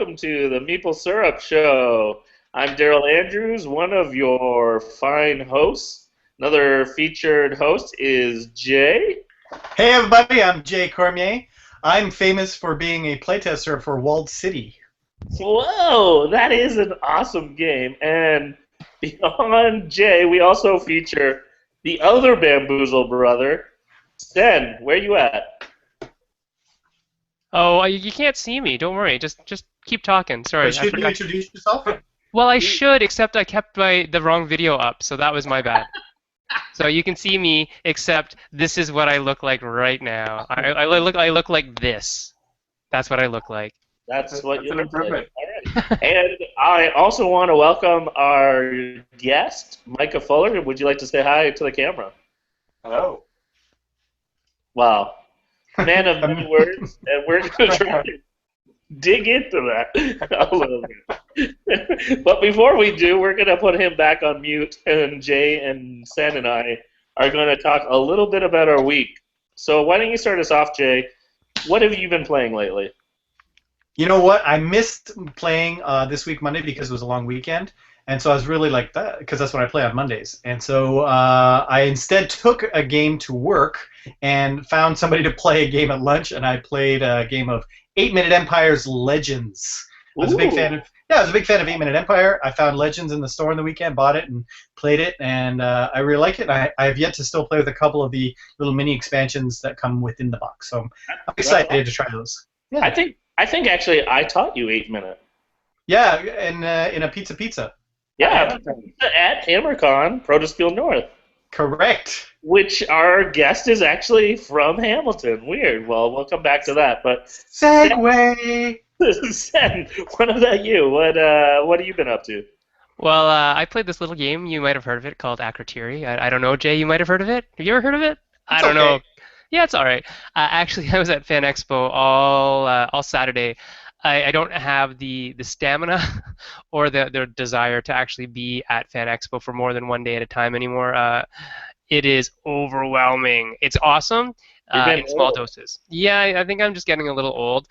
welcome to the Meeple Syrup Show. I'm Daryl Andrews, one of your fine hosts. Another featured host is Jay. Hey everybody, I'm Jay Cormier. I'm famous for being a playtester for Walled City. Whoa, that is an awesome game. And beyond Jay, we also feature the other Bamboozle brother, Sen. Where you at? Oh, you can't see me. Don't worry. Just keep talking. Sorry, But I should you forgot. introduce yourself? Well, I should, except I kept the wrong video up, so that was my bad. So you can see me, except this is what I look like right now. I look like this. That's what I look like. That's what That's you an look like. improvement. All right. And I also want to welcome our guest, Micah Fuller. Would you like to say hi to the camera? Hello. Wow. Man of many words, and we're going to try to dig into that a little bit. But before we do, we're going to put him back on mute, and Jay and Sen and I are going to talk a little bit about our week. So why don't you start us off, Jay? What have you been playing lately? You know what? I missed playing this week Monday because it was a long weekend, and so I was really like that because that's when I play on Mondays. And so I instead took a game to work and found somebody to play a game at lunch, and I played a game of 8-Minute Empire's Legends. I was a big fan of I was a big fan of 8-Minute Empire. I found Legends in the store on the weekend, bought it, and played it, and I really like it. I have yet to still play with a couple of the little mini expansions that come within the box, so I'm excited to try those. Yeah. I think actually I taught you 8-Minute. Yeah, in a pizza. Yeah, at HammerCon, Protestfield North. Correct. Which our guest is actually from Hamilton. Weird. Well, we'll come back to that. But Segway. Sen, what about you? What have you been up to? Well, I played this little game. You might have heard of it called Acrotiri. I don't know, Jay. You might have heard of it. Have you ever heard of it? I don't know. Yeah, it's all right. Actually, I was at Fan Expo all Saturday. I don't have the stamina or the desire to actually be at Fan Expo for more than one day at a time anymore. It is overwhelming. It's awesome in small doses. Yeah, I think I'm just getting a little old.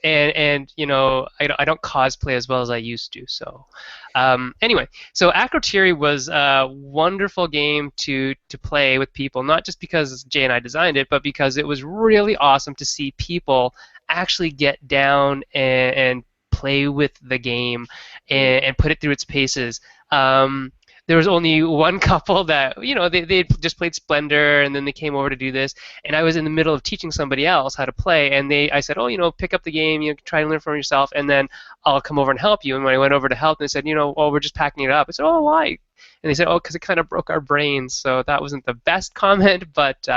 And you know, I don't cosplay as well as I used to. So anyway, so Acrotiri was a wonderful game to play with people, not just because Jay and I designed it, but because it was really awesome to see people actually get down and play with the game and put it through its paces. There was only one couple that, you know, they just played Splendor, and then they came over to do this, and I was in the middle of teaching somebody else how to play, and I said, oh, you know, pick up the game, you know, try and learn from yourself, and then I'll come over and help you. And when I went over to help, they said, you know, oh, we're just packing it up. I said, oh, why? And they said, oh, because it kind of broke our brains. So that wasn't the best comment, but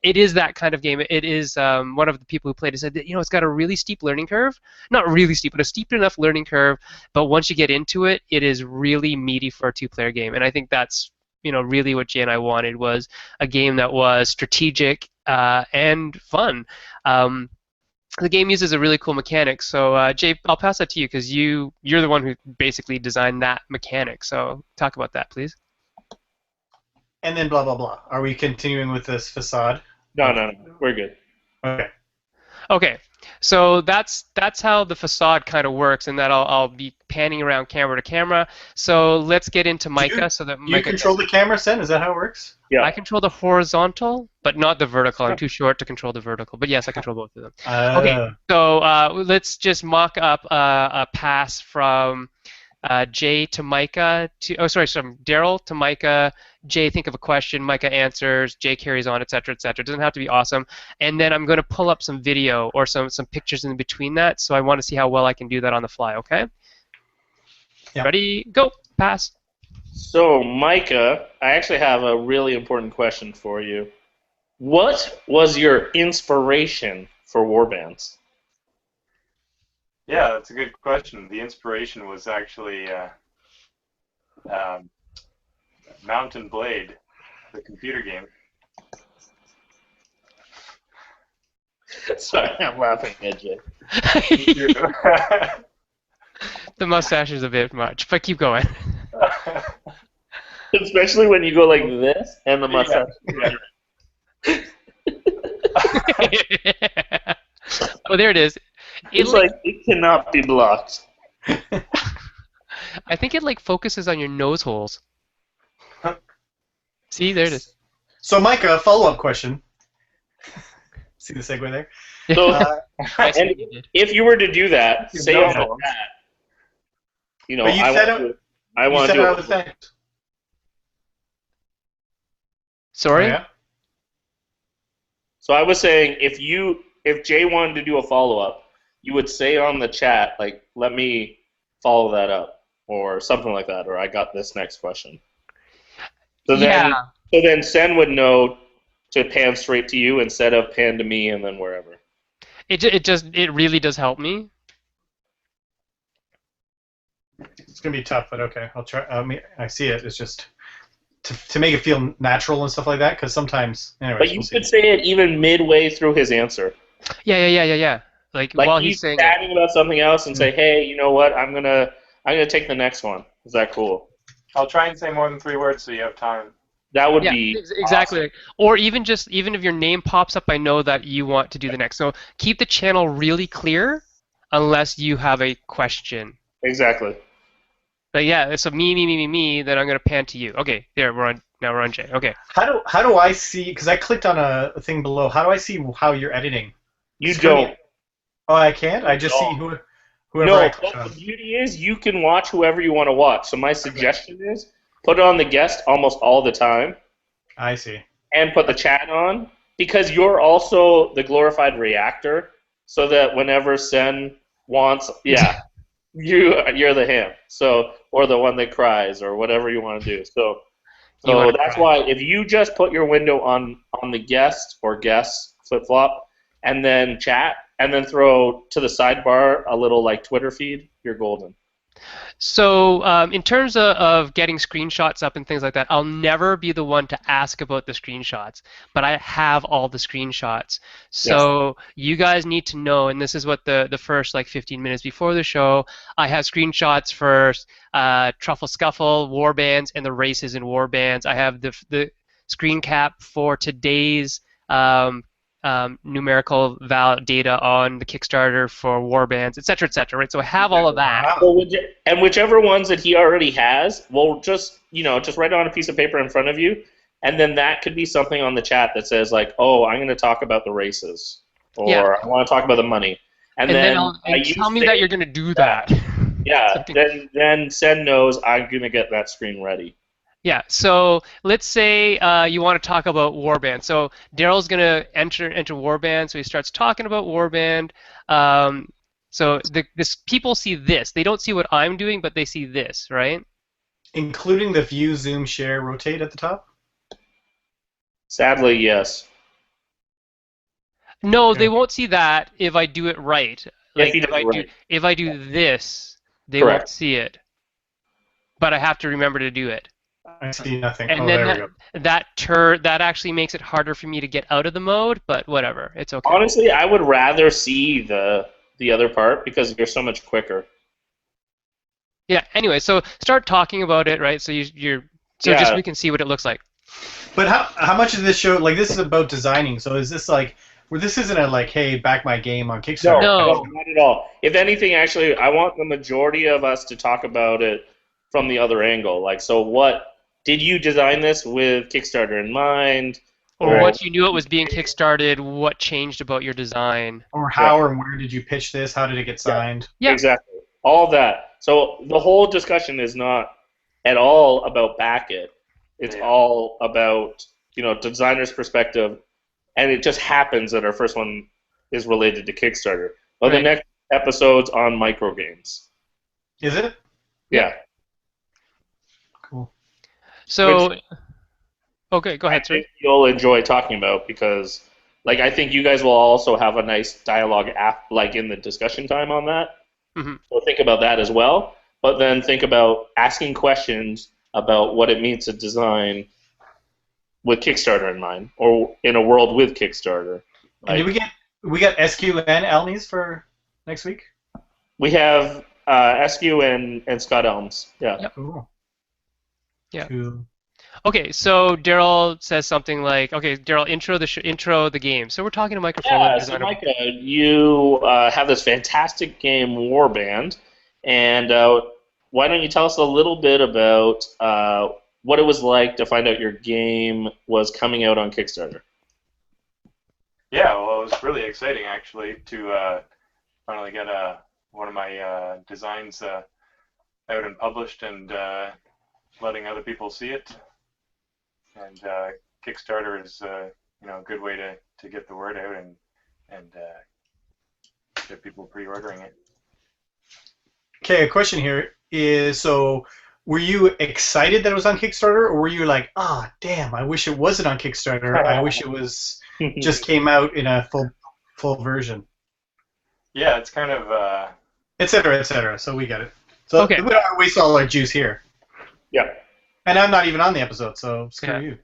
it is that kind of game. It is one of the people who played it said that, you know, it's got a really steep learning curve. Not really steep, but a steep enough learning curve. But once you get into it, it is really meaty for a two-player game. And I think that's, you know, really what Jay and I wanted, was a game that was strategic and fun. The game uses a really cool mechanic. So Jay, I'll pass that to you because you're the one who basically designed that mechanic. So talk about that, please. And then blah blah blah. Are we continuing with this facade? No. We're good. Okay. Okay, so that's how the facade kind of works, and that I'll be panning around camera to camera. So let's get into Micah. You control the camera, Sen? Is that how it works? Yeah. I control the horizontal, but not the vertical. I'm too short to control the vertical. But yes, I control both of them. Okay, so let's just mock up a pass from Jay to Micah from Daryl to Micah. Jay, think of a question. Micah answers. Jay carries on, etc., etc. It doesn't have to be awesome. And then I'm going to pull up some video or some pictures in between that. So I want to see how well I can do that on the fly. Okay. Yeah. Ready? Go. Pass. So, Micah, I actually have a really important question for you. What was your inspiration for warbands? Yeah, that's a good question. The inspiration was actually Mountain Blade, the computer game. Sorry, I'm laughing at you. The mustache is a bit much, but keep going. Especially when you go like this and the mustache. Yeah. Oh, there it is. It It's like it cannot be blocked. I think it like focuses on your nose holes. See, there it is. So, Micah, follow-up question. See the segue there? So, I see and what you did. if you were to do that, say no on the phones. chat, you know, But you I said want to. I You want said to do. I was thanked. Sorry? Oh, yeah? So I was saying, if Jay wanted to do a follow up, you would say on the chat like, "Let me follow that up," or something like that, or "I got this next question." So then, Yeah. Sen would know to pan straight to you instead of pan to me and then wherever. It really does help me. It's going to be tough, but okay. I'll try. I see it. It's just to make it feel natural and stuff like that, because sometimes... Anyways, But you we'll see. could say it even midway through his answer. Yeah. Like Like while he's he's saying it. chatting about something else and say, "Hey, you know what? I'm gonna take the next one." Is that cool? I'll try and say more than 3 words so you have time. That would Yeah, be exactly. awesome. Or even if your name pops up, I know that you want to do the next. So keep the channel really clear, unless you have a question. Exactly. But yeah, so me. Then I'm gonna pan to you. Okay, there we're on Jay. Okay. How do I see... Because I clicked on a thing below. How do I see how you're editing? You It's for me- don't. Oh, I can't? I just see No. whoever No, I but click on. the beauty is you can watch whoever you want to watch. So my suggestion is put on the guest almost all the time I see. and put the chat on because you're also the glorified reactor so that whenever Sen wants, you're the him. So or the one that cries or whatever you want to do. So You wanna that's cry. why if you just put your window on the guest or guests flip flop and then chat and then throw to the sidebar a little like Twitter feed, you're golden. So in terms of getting screenshots up and things like that, I'll never be the one to ask about the screenshots, but I have all the screenshots. So you guys need to know, and this is what the first like 15 minutes before the show, I have screenshots for Truffle Scuffle, Warbands, and the races in Warbands. I have the screen cap for today's numerical data on the Kickstarter for Warbands, etc., right? So I have all of that. Wow. Well, and whichever ones that he already has, we'll just write it on a piece of paper in front of you, and then that could be something on the chat that says like, "Oh, I'm going to talk about the races," or Yeah. "I want to talk about the money," and then tell me that you're going to do that. Yeah, then Sen knows I'm going to get that screen ready. Yeah, so let's say you want to talk about Warband. So Daryl's going to enter Warband, so he starts talking about Warband. So this people see this. They don't see what I'm doing, but they see this, right? Including the view, zoom, share, rotate at the top? Sadly, yes. No, they won't see that if I do it right. Like he does it right. if I do this, they Correct. won't see it. But I have to remember to do it. I see nothing. And there we go. that actually makes it harder for me to get out of the mode, but whatever, it's okay. Honestly, I would rather see the other part because you're so much quicker. Yeah. Anyway, so start talking about it, right? So just we can see what it looks like. But how much of this show, like this is about designing, so is this like, where this isn't a like, hey, back my game on Kickstarter? No. Not at all. If anything, actually, I want the majority of us to talk about it from the other angle. Like, so what, did you design this with Kickstarter in mind? Or once you knew it was being kickstarted, what changed about your design? Or how or where did you pitch this? How did it get signed? Yeah. Exactly. All that. So the whole discussion is not at all about back it. It's all about, designer's perspective, and it just happens that our first one is related to Kickstarter. But the next episode's on micro games. Is it? Yeah. Cool. So, okay, go ahead, I sir. think you'll enjoy talking about because, I think you guys will also have a nice dialogue in the discussion time on that. Mm-hmm. So think about that as well. But then think about asking questions about what it means to design with Kickstarter in mind, or in a world with Kickstarter. And did we got SQ and Elmies for next week? We have SQ and Scott Elms. Yeah. Yep. Cool. Yeah. Cool. Okay, so Daryl says something like, "Okay, Daryl, intro the game." So we're talking to microphone Yeah, so designer. Micah, you have this fantastic game, Warband, and why don't you tell us a little bit about what it was like to find out your game was coming out on Kickstarter? Yeah, well, it was really exciting actually to finally get one of my designs out and published and letting other people see it. And Kickstarter is a good way to get the word out and get people pre-ordering it. Okay, a question here is, so were you excited that it was on Kickstarter, or were you like, ah, damn, I wish it wasn't on Kickstarter. I wish it was just came out in a full version, Yeah, it's kind of et cetera, et cetera. So we get it. So Okay. we don't waste all our juice here. Yeah. And I'm not even on the episode, so screw you.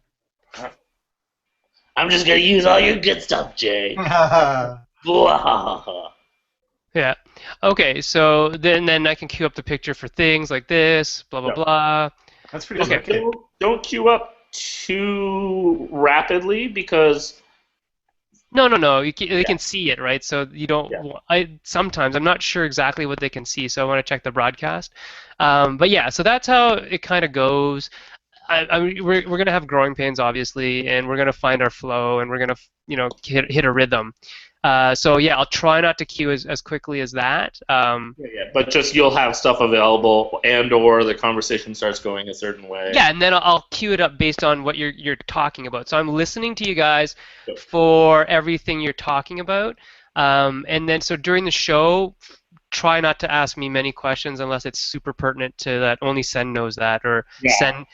I'm just going to use all your good stuff, Jay. Blah. Yeah. Okay, so then I can queue up the picture for things like this, blah blah Yeah. blah. That's pretty Okay. good. Don't queue up too rapidly because No. They can see it, right? So you don't. Yeah. Sometimes I'm not sure exactly what they can see, so I want to check the broadcast. But yeah, so that's how it kind of goes. We're gonna have growing pains, obviously, and we're gonna find our flow, and we're gonna hit a rhythm. So yeah, I'll try not to queue as quickly as that. but just you'll have stuff available and/or the conversation starts going a certain way. Yeah, and then I'll queue it up based on what you're talking about. So I'm listening to you guys for everything you're talking about, and then so during the show, try not to ask me many questions unless it's super pertinent to that. Only Sen knows that, or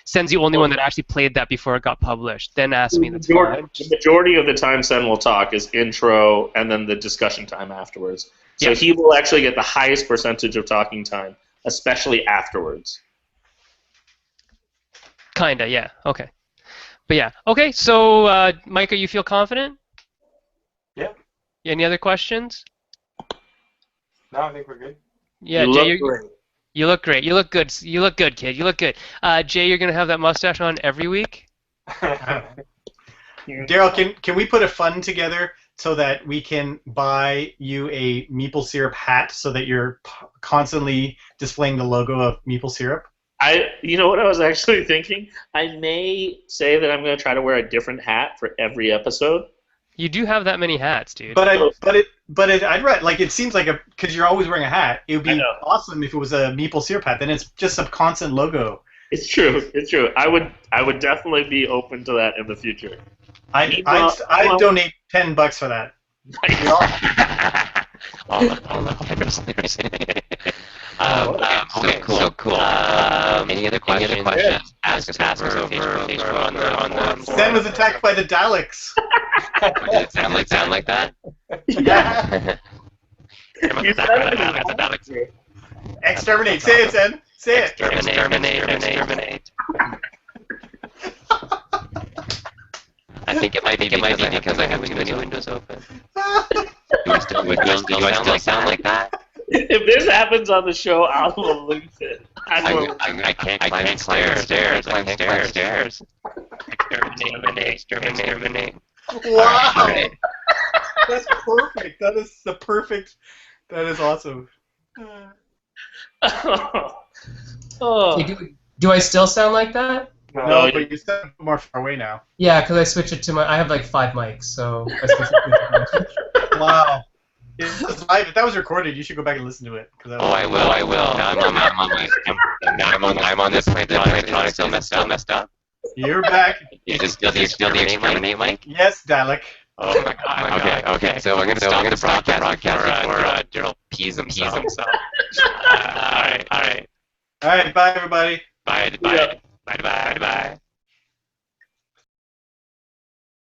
Sen's the only one that actually played that before it got published. Then ask me. That's fine. The majority of the time Sen will talk is intro and then the discussion time afterwards. So he will actually get the highest percentage of talking time, especially afterwards. Kinda, yeah. Okay. But yeah. Okay, so Micah, you feel confident? Yeah. Any other questions? No, I think we're good. Yeah, you Jay, look great. you look great. You look good. You look good, kid. You look good. Jay, you're gonna have that mustache on every week. Daryl, can we put a fund together so that we can buy you a Meeple syrup hat so that you're constantly displaying the logo of Meeple syrup? You know what I was actually thinking? I may say that I'm going to try to wear a different hat for every episode. You do have that many hats, dude. But I'd rather, like, it seems like because you're always wearing a hat. It would be awesome if it was a Meeple syrup hat. Then it's just a constant logo. It's true. It's true. I would definitely be open to that in the future. I'd donate $10 for that. So cool. Any other questions? Ask us over on the Sen was attacked by the Daleks. Did it sound like that? Yeah. Exterminate. Say it, Sen. Say it. Exterminate. I think it might be because I have too many windows open. Do I still sound like that? If this happens on the show, I will lose it. I can't climb stairs. I can't climb stairs. Exterminate. Wow. Right. That's perfect. That is the perfect. That is awesome. Oh. Do I still sound like that? No, but you sound more far away now. Yeah, because I switched it to my. I have like 5 mics, so I switched it to my. Wow. If that was recorded, you should go back and listen to it. I will. I'm on this electronic still messed up. You're back. Is it still the exterminate mic? Yes, Dalek. Oh my god. Okay. So we're gonna stop the broadcast before Daryl pees himself. All right. All right. Bye, everybody. Bye.